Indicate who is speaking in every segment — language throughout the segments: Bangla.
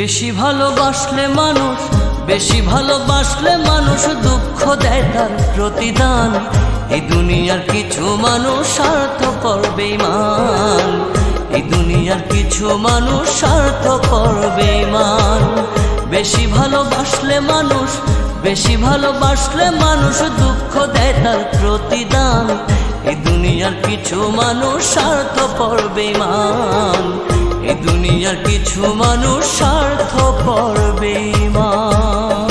Speaker 1: বেশি ভালোবাসলে মানুষ, বেশি ভালোবাসলে মানুষ দুঃখ দেয় তার প্রতিদান। এই দুনিয়ার কিছু মানুষ স্বার্থপর বেঈমান, এই দুনিয়ার কিছু মানুষ স্বার্থপর বেঈমান। বেশি ভালোবাসলে মানুষ, বেশি ভালোবাসলে মানুষ দুঃখ দেয় তার প্রতিদান। এই দুনিয়ার কিছু মানুষ স্বার্থপর বেঈমান, এই দুনিয়ার কিছু মানুষ স্বার্থপর বেঈমান।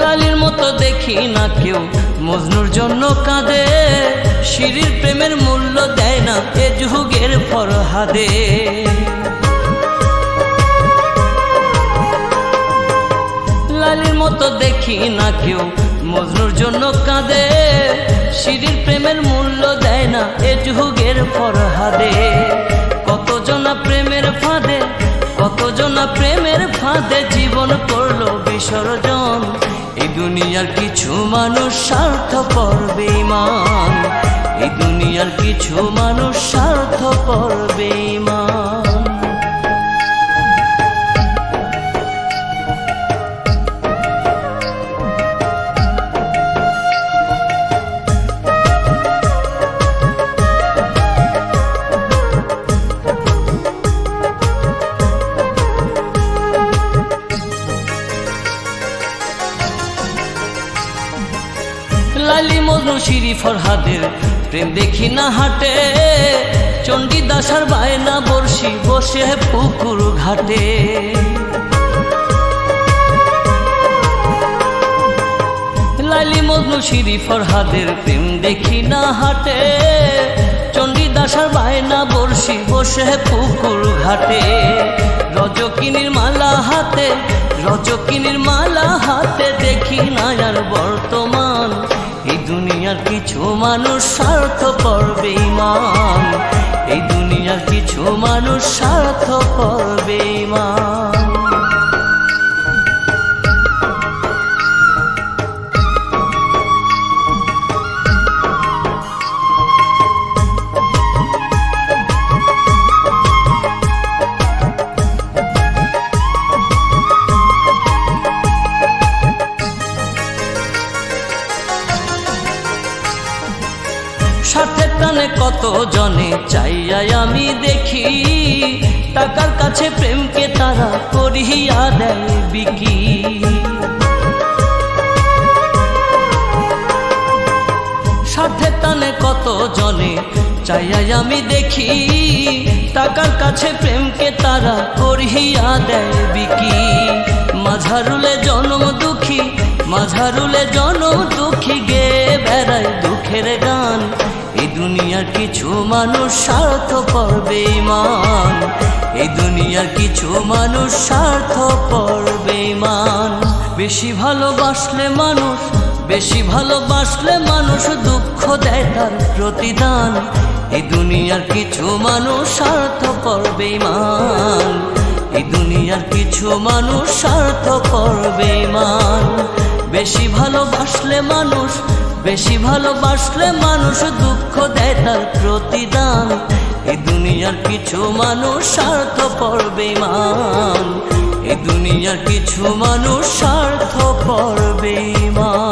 Speaker 1: লালির মতো দেখি না কেউ মজনুর জন্য কাঁদে, শিরির প্রেমের মূল্য দেয় না এ যুগের ফরহাদে। লালির মতো দেখি না কেউ মজনুর জন্য কাঁদে, শিরির প্রেমের মূল্য দেয় না এ যুগের ফরহাদে। কতজনা প্রেমের ফাঁদে, কতজনা প্রেমের ফাঁদে জীবন করলো বিসর্জন। এই দুনিয়ার কিছু মানুষ স্বার্থপর বেঈমান, এই দুনিয়ার কিছু মানুষ স্বার্থপর বেঈমান। লালি মজনু শিরি ফরহাদের প্রেম দেখি না হাটে, চণ্ডীদাস আর বায়না বর্ষি বসে পুকুর ঘাটে। লালি মজনু শিরি ফরহাদের প্রেম দেখি না হাটে, চণ্ডীদাস আর বায়না বর্ষি বসে পুকুর ঘাটে। রজকিনীর মালা হাতে, রজকিনীর মালা হাতে দেখি না আর বর্তমান। এই দুনিয়ার কিছু মানুষ স্বার্থপর বেঈমান, এই দুনিয়ার কিছু মানুষ স্বার্থপর বেঈমান। স্বার্থের টানে কত জনে চাইয়াই আমি দেখি, টাকার কাছে প্রেমকে তারা করিয়া দেয় বিকি। স্বার্থের টানে কত জনে চাইয়াই আমি দেখি, টাকার কাছে প্রেমকে তারা করিয়া দেয় বিকি। মাঝারুলে জনম দুঃখী, মাঝারুলে জনম দুঃখী গে বেড়ায় দুঃখের গান। এই দুনিয়ার কিছু মানুষ স্বার্থপর বেঈমান, এই দুনিয়ার কিছু মানুষ স্বার্থপর বেঈমান। বেশি ভালোবাসলে মানুষ, বেশি ভালোবাসলে মানুষ দুঃখ দেয় তার প্রতিদান। এই দুনিয়ার কিছু মানুষ স্বার্থপর বেঈমান, এই দুনিয়ার কিছু মানুষ স্বার্থপর বেঈমান। বেশি ভালোবাসলে মানুষ, বেশি ভালোবাসলে মানুষ দুঃখ দেয় তার প্রতিদান। এই দুনিয়ার কিছু মানুষ স্বার্থপর বেঈমান, এই দুনিয়ার কিছু মানুষ স্বার্থপর বেঈমান।